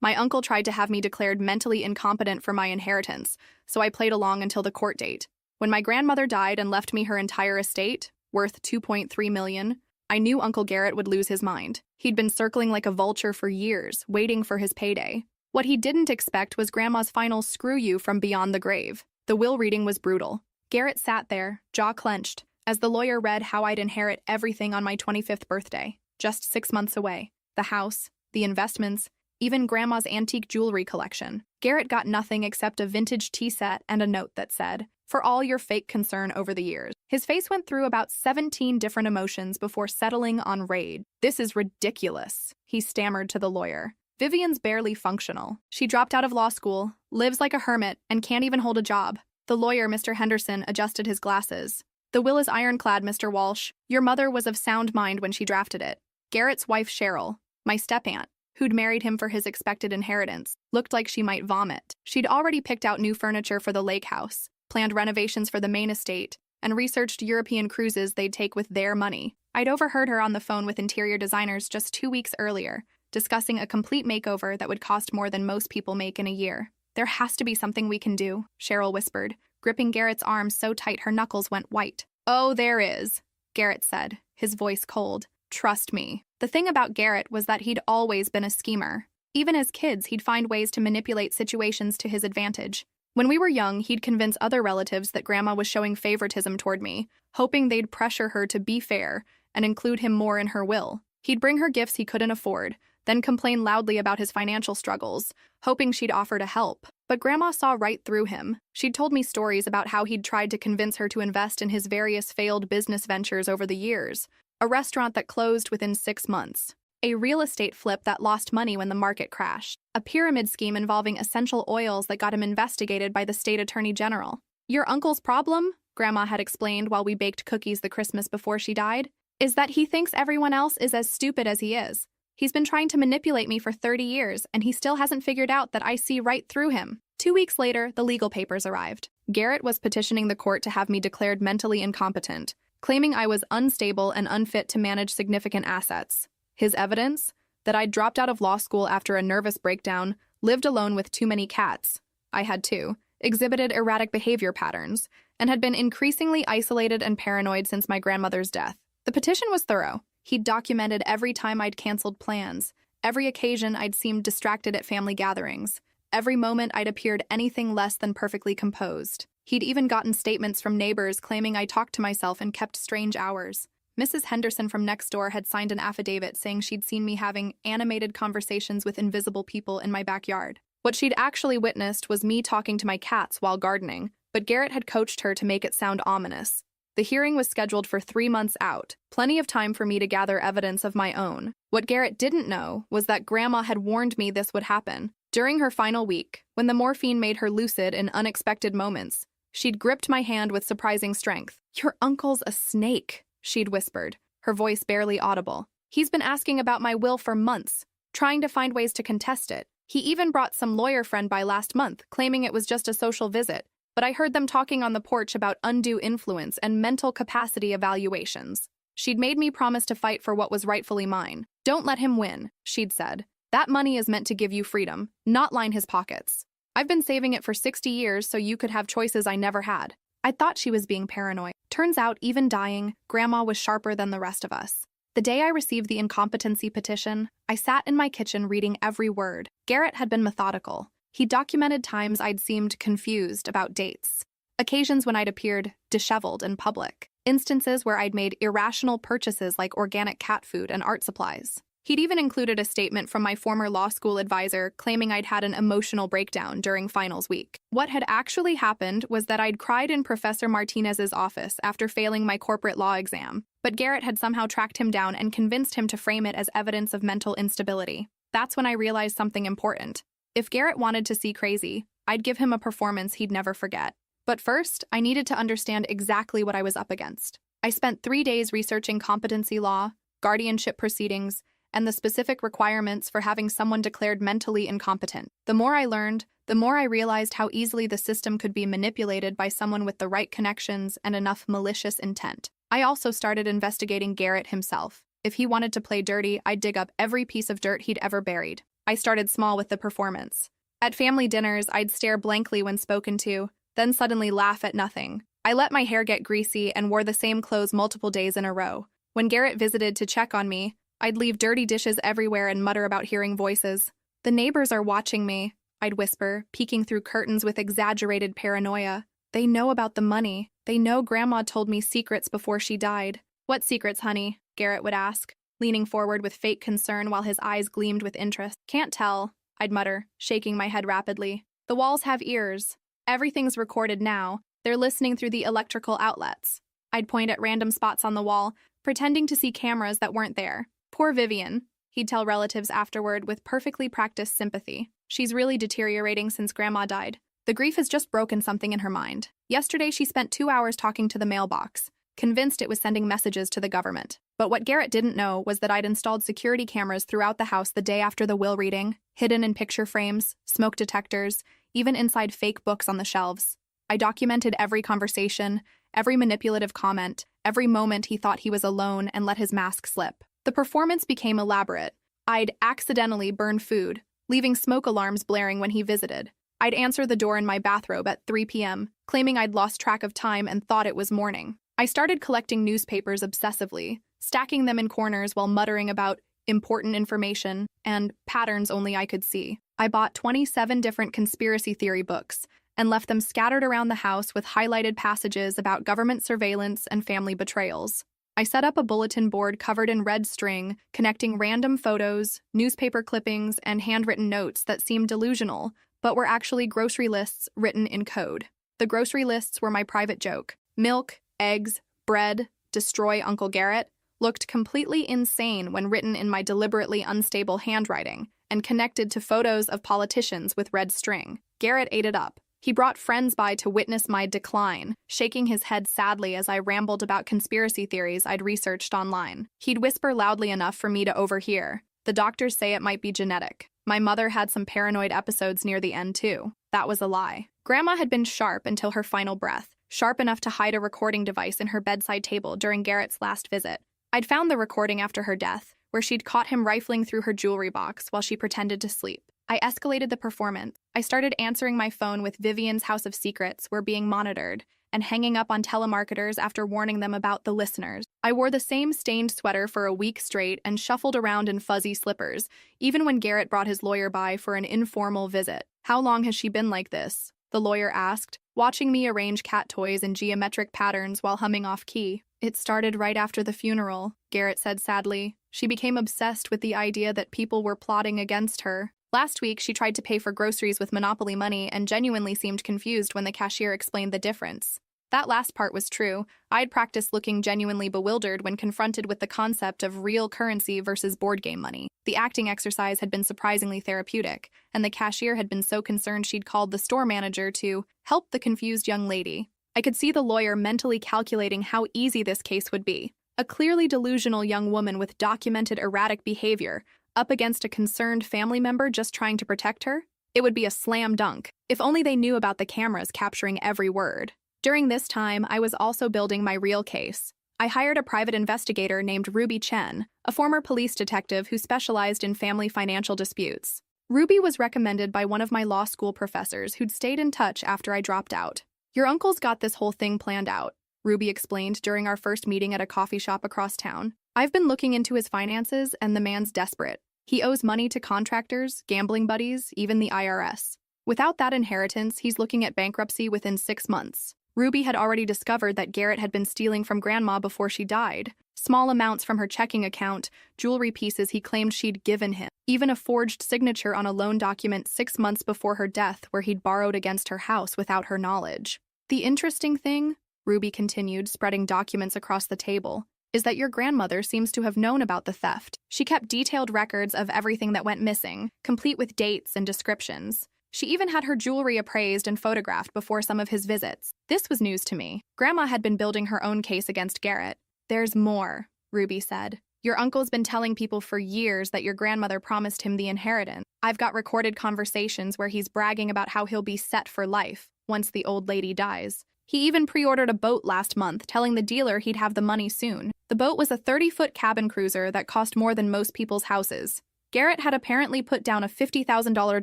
My uncle tried to have me declared mentally incompetent for my inheritance, so I played along until the court date. When my grandmother died and left me her entire estate, worth $2.3 million, I knew Uncle Garrett would lose his mind. He'd been circling like a vulture for years, waiting for his payday. What he didn't expect was Grandma's final screw you from beyond the grave. The will reading was brutal. Garrett sat there, jaw clenched, as the lawyer read how I'd inherit everything on my 25th birthday, just 6 months away. The house, the investments, even Grandma's antique jewelry collection. Garrett got nothing except a vintage tea set and a note that said, "For all your fake concern over the years." His face went through about 17 different emotions before settling on rage. "This is ridiculous," he stammered to the lawyer. "Vivian's barely functional. She dropped out of law school, lives like a hermit, and can't even hold a job." The lawyer, Mr. Henderson, adjusted his glasses. "The will is ironclad, Mr. Walsh. Your mother was of sound mind when she drafted it." Garrett's wife, Cheryl, my step-aunt, who'd married him for his expected inheritance, looked like she might vomit. She'd already picked out new furniture for the lake house, planned renovations for the main estate, and researched European cruises they'd take with their money. I'd overheard her on the phone with interior designers just 2 weeks earlier, discussing a complete makeover that would cost more than most people make in a year. "There has to be something we can do," Cheryl whispered, gripping Garrett's arm so tight her knuckles went white. "Oh, there is," Garrett said, his voice cold. "Trust me." The thing about Garrett was that he'd always been a schemer. Even as kids, he'd find ways to manipulate situations to his advantage. When we were young, he'd convince other relatives that Grandma was showing favoritism toward me, hoping they'd pressure her to be fair and include him more in her will. He'd bring her gifts he couldn't afford, then complain loudly about his financial struggles, hoping she'd offer to help. But Grandma saw right through him. She'd told me stories about how he'd tried to convince her to invest in his various failed business ventures over the years. A restaurant that closed within 6 months. A real estate flip that lost money when the market crashed. A pyramid scheme involving essential oils that got him investigated by the state attorney general. "Your uncle's problem," Grandma had explained while we baked cookies the Christmas before she died, "is that he thinks everyone else is as stupid as he is. He's been trying to manipulate me for 30 years, and he still hasn't figured out that I see right through him." 2 weeks later, the legal papers arrived. Garrett was petitioning the court to have me declared mentally incompetent, claiming I was unstable and unfit to manage significant assets. His evidence? That I'd dropped out of law school after a nervous breakdown, lived alone with too many cats. I had two, exhibited erratic behavior patterns, and had been increasingly isolated and paranoid since my grandmother's death. The petition was thorough. He'd documented every time I'd canceled plans, every occasion I'd seemed distracted at family gatherings, every moment I'd appeared anything less than perfectly composed. He'd even gotten statements from neighbors claiming I talked to myself and kept strange hours. Mrs. Henderson from next door had signed an affidavit saying she'd seen me having animated conversations with invisible people in my backyard. What she'd actually witnessed was me talking to my cats while gardening, but Garrett had coached her to make it sound ominous. The hearing was scheduled for 3 months out, plenty of time for me to gather evidence of my own. What Garrett didn't know was that Grandma had warned me this would happen. During her final week, when the morphine made her lucid in unexpected moments, she'd gripped my hand with surprising strength. "Your uncle's a snake," she'd whispered, her voice barely audible. "He's been asking about my will for months, trying to find ways to contest it. He even brought some lawyer friend by last month, claiming it was just a social visit, but I heard them talking on the porch about undue influence and mental capacity evaluations. She'd made me promise to fight for what was rightfully mine. Don't let him win," she'd said. "That money is meant to give you freedom, not line his pockets. I've been saving it for 60 years so you could have choices I never had." I thought she was being paranoid. Turns out, even dying, Grandma was sharper than the rest of us. The day I received the incompetency petition, I sat in my kitchen reading every word. Garrett had been methodical. He documented times I'd seemed confused about dates, occasions when I'd appeared disheveled in public, instances where I'd made irrational purchases like organic cat food and art supplies. He'd even included a statement from my former law school advisor claiming I'd had an emotional breakdown during finals week. What had actually happened was that I'd cried in Professor Martinez's office after failing my corporate law exam, but Garrett had somehow tracked him down and convinced him to frame it as evidence of mental instability. That's when I realized something important. If Garrett wanted to see crazy, I'd give him a performance he'd never forget. But first, I needed to understand exactly what I was up against. I spent 3 days researching competency law, guardianship proceedings, and the specific requirements for having someone declared mentally incompetent. The more I learned, the more I realized how easily the system could be manipulated by someone with the right connections and enough malicious intent. I also started investigating Garrett himself. If he wanted to play dirty, I'd dig up every piece of dirt he'd ever buried. I started small with the performance. At family dinners, I'd stare blankly when spoken to, then suddenly laugh at nothing. I let my hair get greasy and wore the same clothes multiple days in a row. When Garrett visited to check on me, I'd leave dirty dishes everywhere and mutter about hearing voices. "The neighbors are watching me," I'd whisper, peeking through curtains with exaggerated paranoia. "They know about the money. They know Grandma told me secrets before she died." "What secrets, honey?" Garrett would ask, leaning forward with fake concern while his eyes gleamed with interest. "Can't tell," I'd mutter, shaking my head rapidly. "The walls have ears. Everything's recorded now. They're listening through the electrical outlets." I'd point at random spots on the wall, pretending to see cameras that weren't there. "Poor Vivian," he'd tell relatives afterward with perfectly practiced sympathy. "She's really deteriorating since Grandma died. The grief has just broken something in her mind. Yesterday she spent 2 hours talking to the mailbox, convinced it was sending messages to the government." But what Garrett didn't know was that I'd installed security cameras throughout the house the day after the will reading, hidden in picture frames, smoke detectors, even inside fake books on the shelves. I documented every conversation, every manipulative comment, every moment he thought he was alone and let his mask slip. The performance became elaborate. I'd accidentally burn food, leaving smoke alarms blaring when he visited. I'd answer the door in my bathrobe at 3 p.m., claiming I'd lost track of time and thought it was morning. I started collecting newspapers obsessively, stacking them in corners while muttering about important information and patterns only I could see. I bought 27 different conspiracy theory books and left them scattered around the house with highlighted passages about government surveillance and family betrayals. I set up a bulletin board covered in red string, connecting random photos, newspaper clippings, and handwritten notes that seemed delusional, but were actually grocery lists written in code. The grocery lists were my private joke. Milk, eggs, bread, destroy Uncle Garrett looked completely insane when written in my deliberately unstable handwriting and connected to photos of politicians with red string. Garrett ate it up. He brought friends by to witness my decline, shaking his head sadly as I rambled about conspiracy theories I'd researched online. He'd whisper loudly enough for me to overhear. "The doctors say it might be genetic. My mother had some paranoid episodes near the end, too." That was a lie. Grandma had been sharp until her final breath, sharp enough to hide a recording device in her bedside table during Garrett's last visit. I'd found the recording after her death, where she'd caught him rifling through her jewelry box while she pretended to sleep. I escalated the performance. I started answering my phone with Vivian's House of Secrets were being monitored, and hanging up on telemarketers after warning them about the listeners. I wore the same stained sweater for a week straight and shuffled around in fuzzy slippers, even when Garrett brought his lawyer by for an informal visit. "How long has she been like this?" the lawyer asked, watching me arrange cat toys in geometric patterns while humming off key. "It started right after the funeral," Garrett said sadly. "She became obsessed with the idea that people were plotting against her. Last week, she tried to pay for groceries with Monopoly money and genuinely seemed confused when the cashier explained the difference." That last part was true. I'd practiced looking genuinely bewildered when confronted with the concept of real currency versus board game money. The acting exercise had been surprisingly therapeutic, and the cashier had been so concerned she'd called the store manager to help the confused young lady. I could see the lawyer mentally calculating how easy this case would be. A clearly delusional young woman with documented erratic behavior up against a concerned family member just trying to protect her? It would be a slam dunk, if only they knew about the cameras capturing every word. During this time, I was also building my real case. I hired a private investigator named Ruby Chen, a former police detective who specialized in family financial disputes. Ruby was recommended by one of my law school professors who'd stayed in touch after I dropped out. "Your uncle's got this whole thing planned out," Ruby explained during our first meeting at a coffee shop across town. "I've been looking into his finances, and the man's desperate. He owes money to contractors, gambling buddies, even the IRS. Without that inheritance, he's looking at bankruptcy within 6 months." Ruby had already discovered that Garrett had been stealing from Grandma before she died. Small amounts from her checking account, jewelry pieces he claimed she'd given him, even a forged signature on a loan document 6 months before her death where he'd borrowed against her house without her knowledge. "The interesting thing," Ruby continued, spreading documents across the table, "is that your grandmother seems to have known about the theft. She kept detailed records of everything that went missing, complete with dates and descriptions. She even had her jewelry appraised and photographed before some of his visits. This was news to me. Grandma had been building her own case against Garrett. "There's more," Ruby said. "Your uncle's been telling people for years that your grandmother promised him the inheritance. I've got recorded conversations where he's bragging about how he'll be set for life once the old lady dies. He even pre-ordered a boat last month, telling the dealer he'd have the money soon. The boat was a 30-foot cabin cruiser that cost more than most people's houses. Garrett had apparently put down a $50,000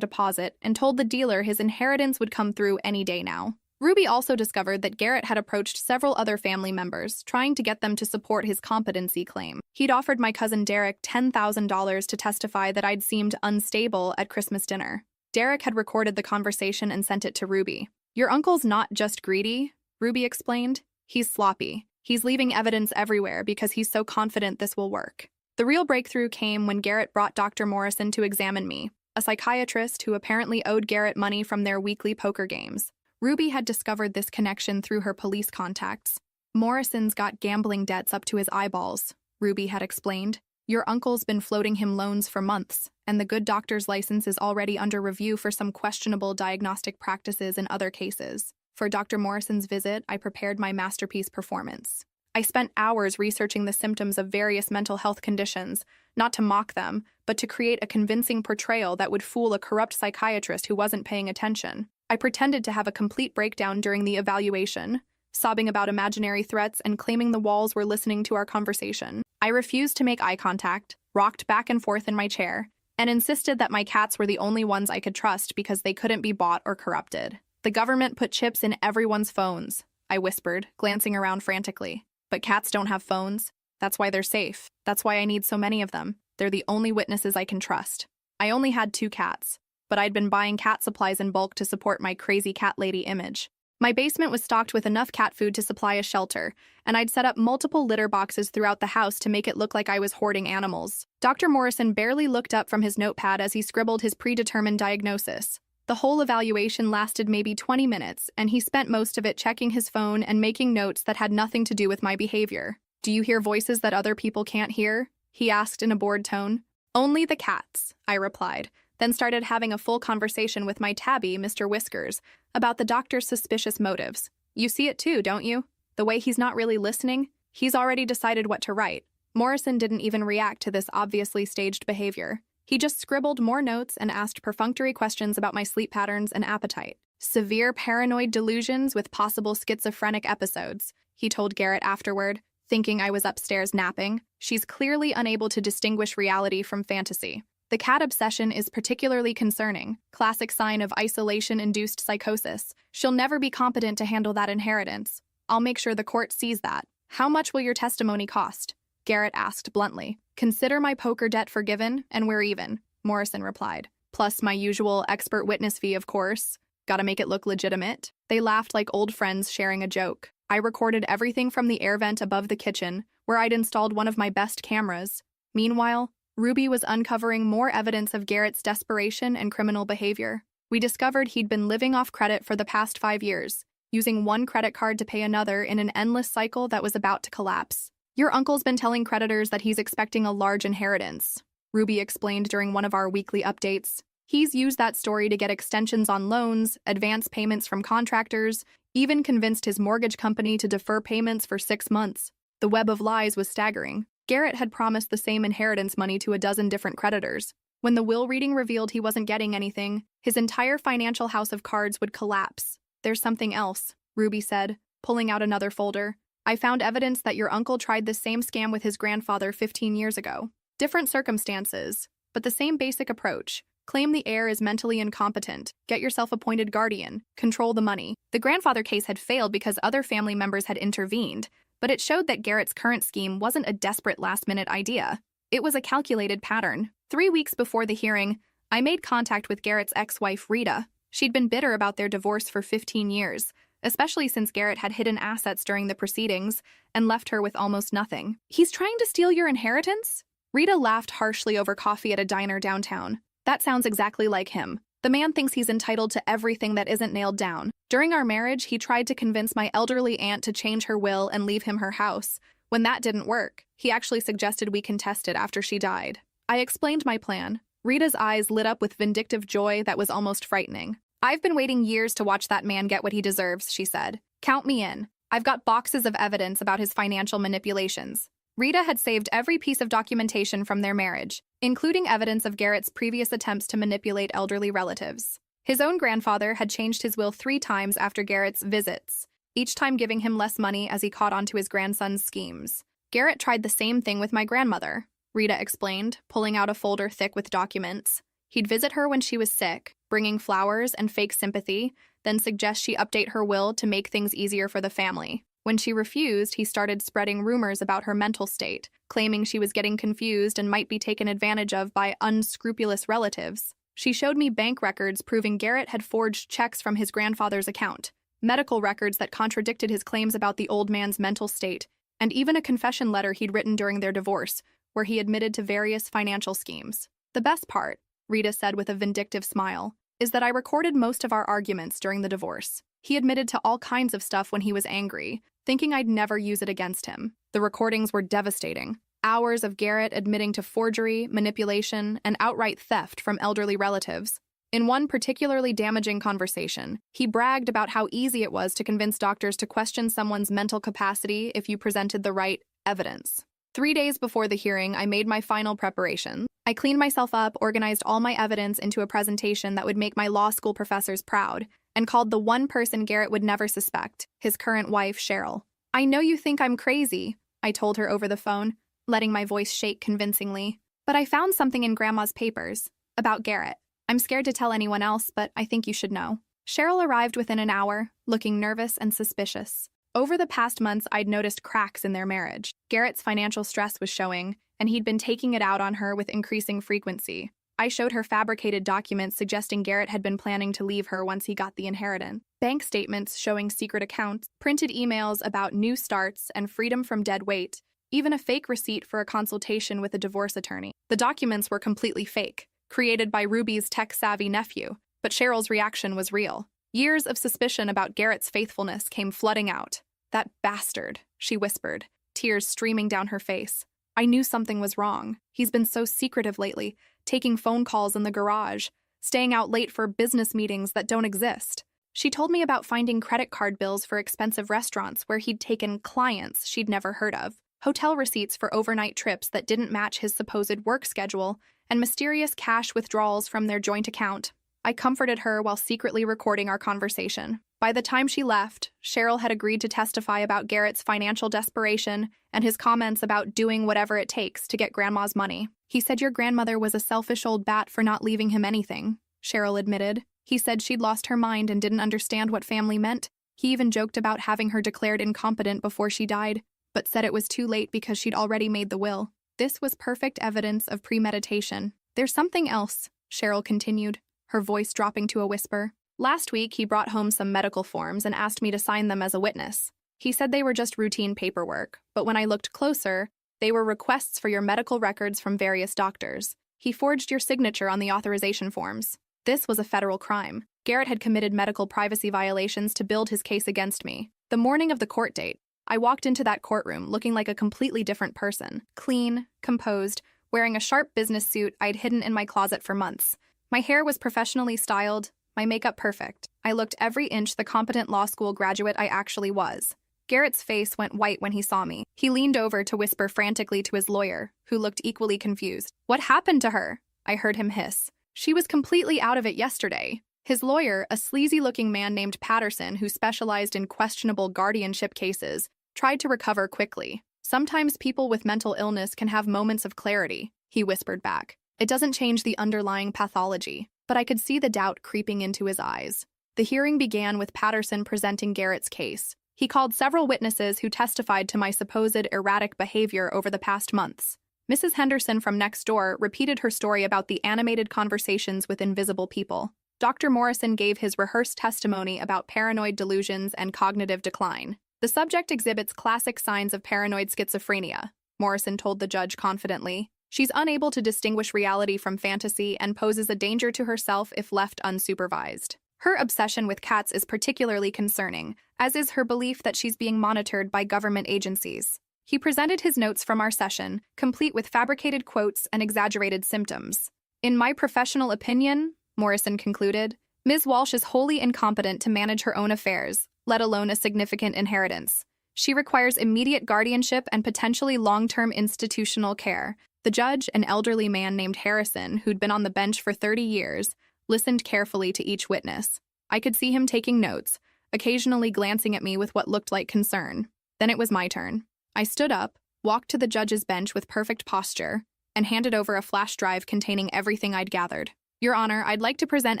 deposit and told the dealer his inheritance would come through any day now. Ruby also discovered that Garrett had approached several other family members, trying to get them to support his competency claim. He'd offered my cousin Derek $10,000 to testify that I'd seemed unstable at Christmas dinner. Derek had recorded the conversation and sent it to Ruby. "Your uncle's not just greedy," Ruby explained. "He's sloppy. He's leaving evidence everywhere because he's so confident this will work." The real breakthrough came when Garrett brought Dr. Morrison to examine me, a psychiatrist who apparently owed Garrett money from their weekly poker games. Ruby had discovered this connection through her police contacts. "Morrison's got gambling debts up to his eyeballs," Ruby had explained. "Your uncle's been floating him loans for months, and the good doctor's license is already under review for some questionable diagnostic practices in other cases. For Dr. Morrison's visit, I prepared my masterpiece performance. I spent hours researching the symptoms of various mental health conditions, not to mock them, but to create a convincing portrayal that would fool a corrupt psychiatrist who wasn't paying attention. I pretended to have a complete breakdown during the evaluation, sobbing about imaginary threats and claiming the walls were listening to our conversation. I refused to make eye contact, rocked back and forth in my chair, and insisted that my cats were the only ones I could trust because they couldn't be bought or corrupted. The government put chips in everyone's phones," I whispered, glancing around frantically. "But cats don't have phones. That's why they're safe. That's why I need so many of them. They're the only witnesses I can trust. I only had 2 cats, but I'd been buying cat supplies in bulk to support my crazy cat lady image. My basement was stocked with enough cat food to supply a shelter, and I'd set up multiple litter boxes throughout the house to make it look like I was hoarding animals." Dr. Morrison barely looked up from his notepad as he scribbled his predetermined diagnosis. The whole evaluation lasted maybe 20 minutes, and he spent most of it checking his phone and making notes that had nothing to do with my behavior. "Do you hear voices that other people can't hear?" he asked in a bored tone. "Only the cats," I replied, then started having a full conversation with my tabby, Mr. Whiskers, about the doctor's suspicious motives. "You see it too, don't you? The way he's not really listening? He's already decided what to write." Morrison didn't even react to this obviously staged behavior. He just scribbled more notes and asked perfunctory questions about my sleep patterns and appetite. "Severe paranoid delusions with possible schizophrenic episodes," he told Garrett afterward, thinking I was upstairs napping. "She's clearly unable to distinguish reality from fantasy. The cat obsession is particularly concerning, classic sign of isolation-induced psychosis. She'll never be competent to handle that inheritance. I'll make sure the court sees that." "How much will your testimony cost?" Garrett asked bluntly. "Consider my poker debt forgiven, and we're even," Morrison replied. "Plus my usual expert witness fee, of course. Gotta make it look legitimate." They laughed like old friends sharing a joke. I recorded everything from the air vent above the kitchen, where I'd installed one of my best cameras. Meanwhile, Ruby was uncovering more evidence of Garrett's desperation and criminal behavior. We discovered he'd been living off credit for the past 5 years, using one credit card to pay another in an endless cycle that was about to collapse. "Your uncle's been telling creditors that he's expecting a large inheritance," Ruby explained during one of our weekly updates. "He's used that story to get extensions on loans, advance payments from contractors, even convinced his mortgage company to defer payments for 6 months. The web of lies was staggering. Garrett had promised the same inheritance money to a dozen different creditors. When the will reading revealed he wasn't getting anything, his entire financial house of cards would collapse. "There's something else," Ruby said, pulling out another folder. "I found evidence that your uncle tried this same scam with his grandfather 15 years ago. Different circumstances, but the same basic approach. Claim the heir is mentally incompetent, get yourself appointed guardian, control the money." The grandfather case had failed because other family members had intervened, but it showed that Garrett's current scheme wasn't a desperate last-minute idea. It was a calculated pattern. 3 weeks before the hearing, I made contact with Garrett's ex-wife, Rita. She'd been bitter about their divorce for 15 years, especially since Garrett had hidden assets during the proceedings and left her with almost nothing. "He's trying to steal your inheritance?" Rita laughed harshly over coffee at a diner downtown. "That sounds exactly like him. The man thinks he's entitled to everything that isn't nailed down. During our marriage, he tried to convince my elderly aunt to change her will and leave him her house. When that didn't work, he actually suggested we contest it after she died." I explained my plan. Rita's eyes lit up with vindictive joy that was almost frightening. "I've been waiting years to watch that man get what he deserves," she said. "Count me in. I've got boxes of evidence about his financial manipulations." Rita had saved every piece of documentation from their marriage, including evidence of Garrett's previous attempts to manipulate elderly relatives. His own grandfather had changed his will 3 times after Garrett's visits, each time giving him less money as he caught on to his grandson's schemes. Garrett tried the same thing with my grandmother. Rita explained, pulling out a folder thick with documents. He'd visit her when she was sick, bringing flowers and fake sympathy, then suggest she update her will to make things easier for the family. When she refused, he started spreading rumors about her mental state, claiming she was getting confused and might be taken advantage of by unscrupulous relatives. She showed me bank records proving Garrett had forged checks from his grandfather's account, medical records that contradicted his claims about the old man's mental state, and even a confession letter he'd written during their divorce, where he admitted to various financial schemes. The best part, Rita said with a vindictive smile, is that I recorded most of our arguments during the divorce. He admitted to all kinds of stuff when he was angry, thinking I'd never use it against him. The recordings were devastating. Hours of Garrett admitting to forgery, manipulation, and outright theft from elderly relatives. In one particularly damaging conversation, he bragged about how easy it was to convince doctors to question someone's mental capacity if you presented the right evidence. 3 days before the hearing, I made my final preparations. I cleaned myself up, organized all my evidence into a presentation that would make my law school professors proud, and called the one person Garrett would never suspect, his current wife, Cheryl. I know you think I'm crazy, I told her over the phone, letting my voice shake convincingly. But I found something in Grandma's papers about Garrett. I'm scared to tell anyone else, but I think you should know. Cheryl arrived within an hour, looking nervous and suspicious. Over the past months, I'd noticed cracks in their marriage. Garrett's financial stress was showing, and he'd been taking it out on her with increasing frequency. I showed her fabricated documents suggesting Garrett had been planning to leave her once he got the inheritance. Bank statements showing secret accounts, printed emails about new starts and freedom from dead weight, even a fake receipt for a consultation with a divorce attorney. The documents were completely fake, created by Ruby's tech-savvy nephew, but Cheryl's reaction was real. Years of suspicion about Garrett's faithfulness came flooding out. That bastard, she whispered, tears streaming down her face. I knew something was wrong. He's been so secretive lately, taking phone calls in the garage, staying out late for business meetings that don't exist. She told me about finding credit card bills for expensive restaurants where he'd taken clients she'd never heard of, hotel receipts for overnight trips that didn't match his supposed work schedule, and mysterious cash withdrawals from their joint account. I comforted her while secretly recording our conversation. By the time she left, Cheryl had agreed to testify about Garrett's financial desperation and his comments about doing whatever it takes to get Grandma's money. He said your grandmother was a selfish old bat for not leaving him anything, Cheryl admitted. He said she'd lost her mind and didn't understand what family meant. He even joked about having her declared incompetent before she died, but said it was too late because she'd already made the will. This was perfect evidence of premeditation. There's something else, Cheryl continued, her voice dropping to a whisper. Last week, he brought home some medical forms and asked me to sign them as a witness. He said they were just routine paperwork, but when I looked closer, they were requests for your medical records from various doctors. He forged your signature on the authorization forms. This was a federal crime. Garrett had committed medical privacy violations to build his case against me. The morning of the court date, I walked into that courtroom looking like a completely different person. Clean, composed, wearing a sharp business suit I'd hidden in my closet for months. My hair was professionally styled, my makeup perfect. I looked every inch the competent law school graduate I actually was. Garrett's face went white when he saw me. He leaned over to whisper frantically to his lawyer, who looked equally confused. What happened to her? I heard him hiss. She was completely out of it yesterday. His lawyer, a sleazy-looking man named Patterson who specialized in questionable guardianship cases, tried to recover quickly. Sometimes people with mental illness can have moments of clarity, he whispered back. It doesn't change the underlying pathology, but I could see the doubt creeping into his eyes. The hearing began with Patterson presenting Garrett's case. He called several witnesses who testified to my supposed erratic behavior over the past months. Mrs. Henderson from next door repeated her story about the animated conversations with invisible people. Dr. Morrison gave his rehearsed testimony about paranoid delusions and cognitive decline. The subject exhibits classic signs of paranoid schizophrenia, Morrison told the judge confidently. She's unable to distinguish reality from fantasy and poses a danger to herself if left unsupervised. Her obsession with cats is particularly concerning, as is her belief that she's being monitored by government agencies. He presented his notes from our session, complete with fabricated quotes and exaggerated symptoms. In my professional opinion, Morrison concluded, Ms. Walsh is wholly incompetent to manage her own affairs, let alone a significant inheritance. She requires immediate guardianship and potentially long-term institutional care. The judge, an elderly man named Harrison, who'd been on the bench for 30 years, listened carefully to each witness. I could see him taking notes, occasionally glancing at me with what looked like concern. Then it was my turn. I stood up, walked to the judge's bench with perfect posture, and handed over a flash drive containing everything I'd gathered. Your Honor, I'd like to present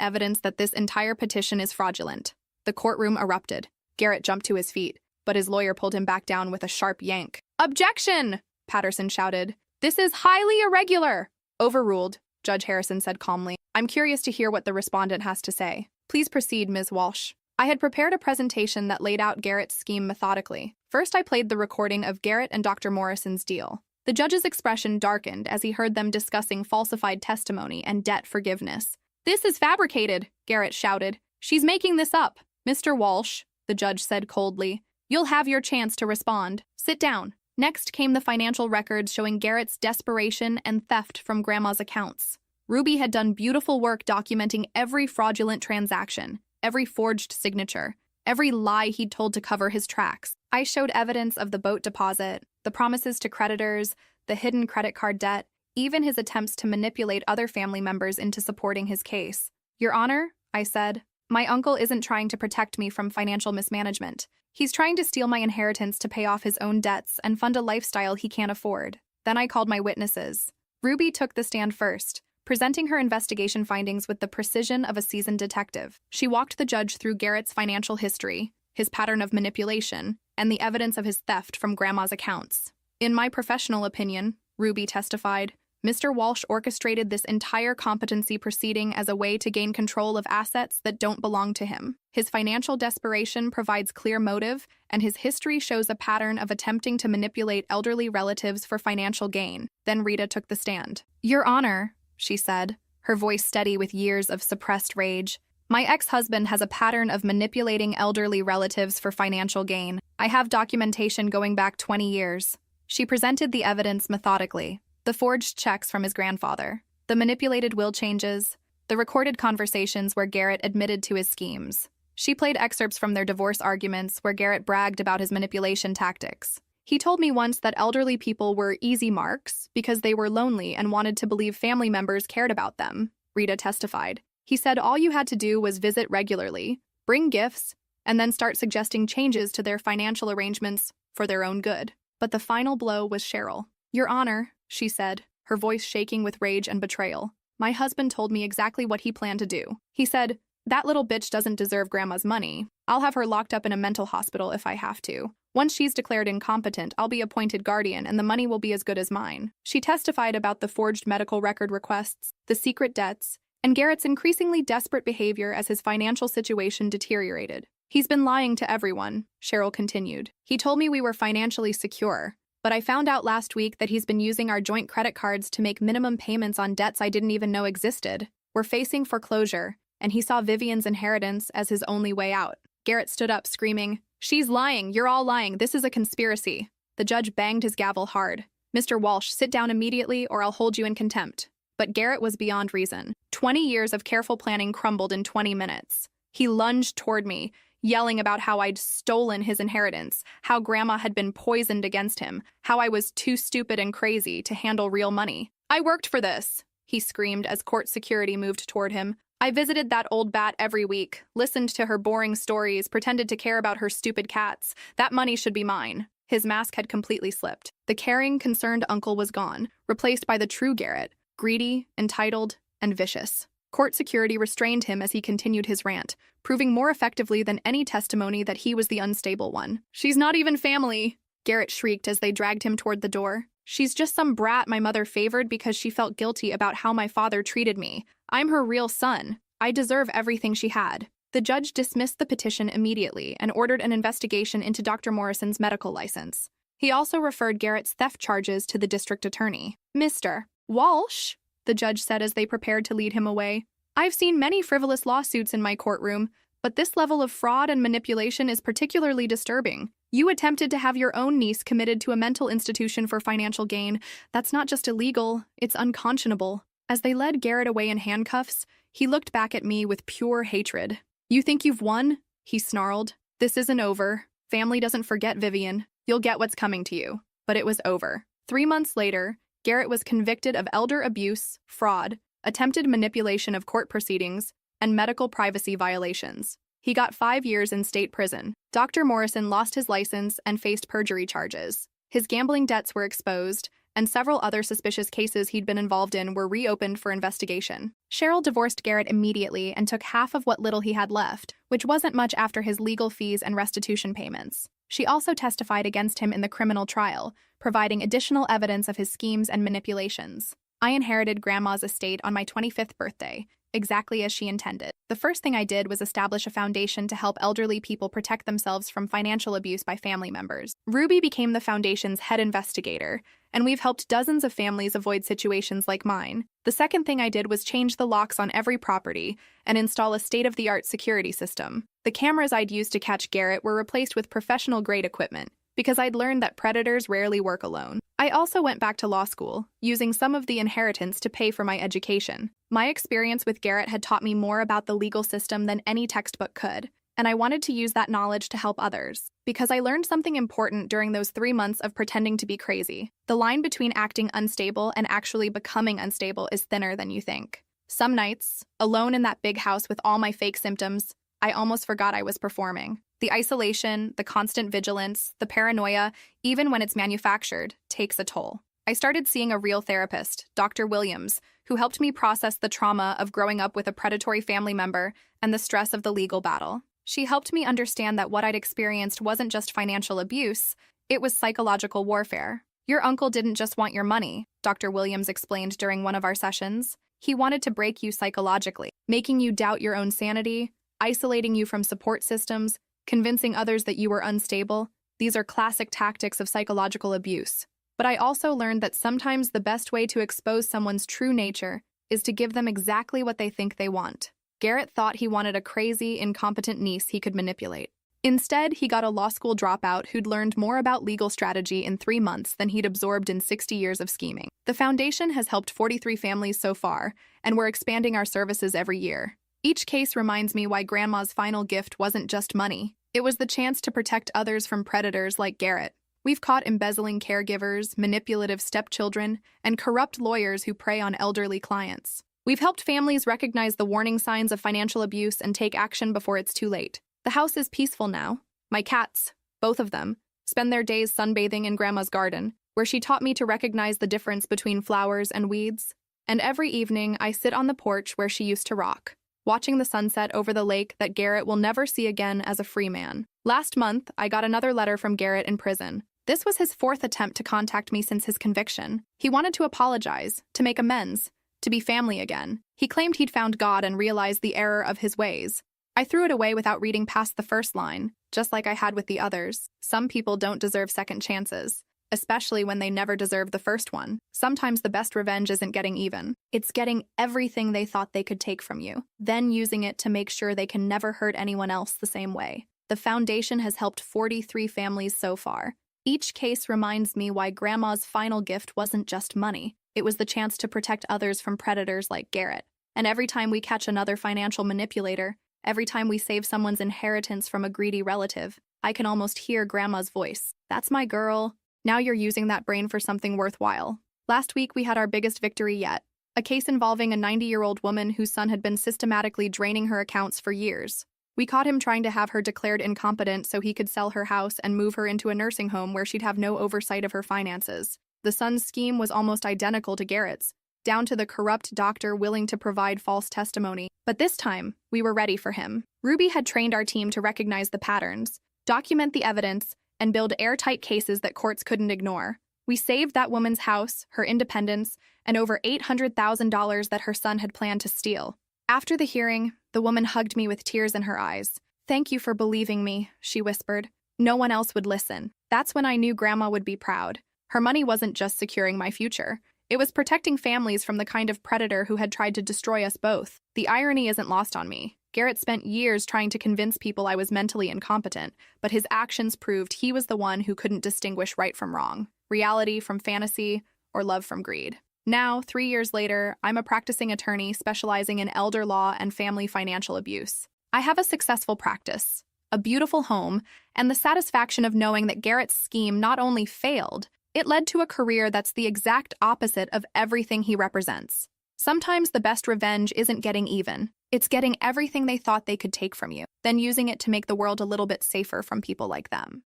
evidence that this entire petition is fraudulent. The courtroom erupted. Garrett jumped to his feet, but his lawyer pulled him back down with a sharp yank. "Objection!" Patterson shouted. "This is highly irregular." "Overruled," Judge Harrison said calmly. "I'm curious to hear what the respondent has to say. Please proceed, Ms. Walsh." I had prepared a presentation that laid out Garrett's scheme methodically. First, I played the recording of Garrett and Dr. Morrison's deal. The judge's expression darkened as he heard them discussing falsified testimony and debt forgiveness. "This is fabricated," Garrett shouted. "She's making this up." "Mr. Walsh," the judge said coldly, "you'll have your chance to respond. Sit down." Next came the financial records showing Garrett's desperation and theft from Grandma's accounts. Ruby had done beautiful work documenting every fraudulent transaction, every forged signature, every lie he'd told to cover his tracks. I showed evidence of the boat deposit, the promises to creditors, the hidden credit card debt, even his attempts to manipulate other family members into supporting his case. "Your Honor," I said, "my uncle isn't trying to protect me from financial mismanagement. He's trying to steal my inheritance to pay off his own debts and fund a lifestyle he can't afford." Then I called my witnesses. Ruby took the stand first, presenting her investigation findings with the precision of a seasoned detective. She walked the judge through Garrett's financial history, his pattern of manipulation, and the evidence of his theft from Grandma's accounts. "In my professional opinion," Ruby testified, "Mr. Walsh orchestrated this entire competency proceeding as a way to gain control of assets that don't belong to him. His financial desperation provides clear motive, and his history shows a pattern of attempting to manipulate elderly relatives for financial gain." Then Rita took the stand. "Your Honor," she said, her voice steady with years of suppressed rage, "my ex-husband has a pattern of manipulating elderly relatives for financial gain. I have documentation going back 20 years. She presented the evidence methodically. The forged checks from his grandfather, the manipulated will changes, the recorded conversations where Garrett admitted to his schemes. She played excerpts from their divorce arguments where Garrett bragged about his manipulation tactics. He told me once that elderly people were easy marks because they were lonely and wanted to believe family members cared about them," Rita testified. "He said all you had to do was visit regularly, bring gifts, and then start suggesting changes to their financial arrangements for their own good." But the final blow was Cheryl. "Your Honor," she said, her voice shaking with rage and betrayal, "my husband told me exactly what he planned to do. He said, 'That little bitch doesn't deserve Grandma's money. I'll have her locked up in a mental hospital if I have to. Once she's declared incompetent, I'll be appointed guardian and the money will be as good as mine.'" She testified about the forged medical record requests, the secret debts, and Garrett's increasingly desperate behavior as his financial situation deteriorated. "He's been lying to everyone," Cheryl continued. "He told me we were financially secure, but I found out last week that he's been using our joint credit cards to make minimum payments on debts I didn't even know existed. We're facing foreclosure, and he saw Vivian's inheritance as his only way out." Garrett stood up, screaming, "She's lying! You're all lying! This is a conspiracy!" The judge banged his gavel hard. "Mr. Walsh, sit down immediately or I'll hold you in contempt." But Garrett was beyond reason. 20 years of careful planning crumbled in 20 minutes. He lunged toward me, yelling about how I'd stolen his inheritance, how Grandma had been poisoned against him, how I was too stupid and crazy to handle real money. "I worked for this," he screamed as court security moved toward him. "I visited that old bat every week, listened to her boring stories, pretended to care about her stupid cats. That money should be mine." His mask had completely slipped. The caring, concerned uncle was gone, replaced by the true Garrett, greedy, entitled, and vicious. Court security restrained him as he continued his rant, proving more effectively than any testimony that he was the unstable one. "She's not even family," Garrett shrieked as they dragged him toward the door. "She's just some brat my mother favored because she felt guilty about how my father treated me. I'm her real son. I deserve everything she had." The judge dismissed the petition immediately and ordered an investigation into Dr. Morrison's medical license. He also referred Garrett's theft charges to the district attorney. "Mr. Walsh," the judge said as they prepared to lead him away, "I've seen many frivolous lawsuits in my courtroom, but this level of fraud and manipulation is particularly disturbing. You attempted to have your own niece committed to a mental institution for financial gain. That's not just illegal, it's unconscionable." As they led Garrett away in handcuffs, he looked back at me with pure hatred. "You think you've won?" he snarled. "This isn't over. Family doesn't forget Vivian. You'll get what's coming to you." But it was over. 3 months later, Garrett was convicted of elder abuse, fraud, attempted manipulation of court proceedings, and medical privacy violations. He got 5 years in state prison. Dr. Morrison lost his license and faced perjury charges. His gambling debts were exposed, and several other suspicious cases he'd been involved in were reopened for investigation. Cheryl divorced Garrett immediately and took half of what little he had left, which wasn't much after his legal fees and restitution payments. She also testified against him in the criminal trial, providing additional evidence of his schemes and manipulations. I inherited Grandma's estate on my 25th birthday, exactly as she intended. The first thing I did was establish a foundation to help elderly people protect themselves from financial abuse by family members. Ruby became the foundation's head investigator, and we've helped dozens of families avoid situations like mine. The second thing I did was change the locks on every property and install a state-of-the-art security system. The cameras I'd used to catch Garrett were replaced with professional-grade equipment, because I'd learned that predators rarely work alone. I also went back to law school, using some of the inheritance to pay for my education. My experience with Garrett had taught me more about the legal system than any textbook could, and I wanted to use that knowledge to help others, because I learned something important during those 3 months of pretending to be crazy. The line between acting unstable and actually becoming unstable is thinner than you think. Some nights, alone in that big house with all my fake symptoms, I almost forgot I was performing. The isolation, the constant vigilance, the paranoia, even when it's manufactured, takes a toll. I started seeing a real therapist, Dr. Williams, who helped me process the trauma of growing up with a predatory family member and the stress of the legal battle. She helped me understand that what I'd experienced wasn't just financial abuse, it was psychological warfare. Your uncle didn't just want your money, Dr. Williams explained during one of our sessions. He wanted to break you psychologically, making you doubt your own sanity, isolating you from support systems, convincing others that you were unstable. These are classic tactics of psychological abuse. But I also learned that sometimes the best way to expose someone's true nature is to give them exactly what they think they want. Garrett thought he wanted a crazy, incompetent niece he could manipulate. Instead, he got a law school dropout who'd learned more about legal strategy in 3 months than he'd absorbed in 60 years of scheming. The foundation has helped 43 families so far, and we're expanding our services every year. Each case reminds me why Grandma's final gift wasn't just money. It was the chance to protect others from predators like Garrett. We've caught embezzling caregivers, manipulative stepchildren, and corrupt lawyers who prey on elderly clients. We've helped families recognize the warning signs of financial abuse and take action before it's too late. The house is peaceful now. My cats, both of them, spend their days sunbathing in Grandma's garden, where she taught me to recognize the difference between flowers and weeds. And every evening, I sit on the porch where she used to rock, watching the sunset over the lake that Garrett will never see again as a free man. Last month, I got another letter from Garrett in prison. This was his 4th attempt to contact me since his conviction. He wanted to apologize, to make amends, to be family again. He claimed he'd found God and realized the error of his ways. I threw it away without reading past the first line, just like I had with the others. Some people don't deserve second chances, especially when they never deserved the first one. Sometimes the best revenge isn't getting even. It's getting everything they thought they could take from you, then using it to make sure they can never hurt anyone else the same way. The foundation has helped 43 families so far. Each case reminds me why Grandma's final gift wasn't just money. It was the chance to protect others from predators like Garrett. And every time we catch another financial manipulator, every time we save someone's inheritance from a greedy relative, I can almost hear Grandma's voice. That's my girl. Now you're using that brain for something worthwhile. Last week, we had our biggest victory yet. A case involving a 90-year-old woman whose son had been systematically draining her accounts for years. We caught him trying to have her declared incompetent so he could sell her house and move her into a nursing home where she'd have no oversight of her finances. The son's scheme was almost identical to Garrett's, down to the corrupt doctor willing to provide false testimony. But this time, we were ready for him. Ruby had trained our team to recognize the patterns, document the evidence, and build airtight cases that courts couldn't ignore. We saved that woman's house, her independence, and over $800,000 that her son had planned to steal. After the hearing, the woman hugged me with tears in her eyes. "Thank you for believing me," she whispered. "No one else would listen." That's when I knew Grandma would be proud. Her money wasn't just securing my future. It was protecting families from the kind of predator who had tried to destroy us both. The irony isn't lost on me. Garrett spent years trying to convince people I was mentally incompetent, but his actions proved he was the one who couldn't distinguish right from wrong, reality from fantasy, or love from greed. Now, 3 years later, I'm a practicing attorney specializing in elder law and family financial abuse. I have a successful practice, a beautiful home, and the satisfaction of knowing that Garrett's scheme not only failed, it led to a career that's the exact opposite of everything he represents. Sometimes the best revenge isn't getting even. It's getting everything they thought they could take from you, then using it to make the world a little bit safer from people like them.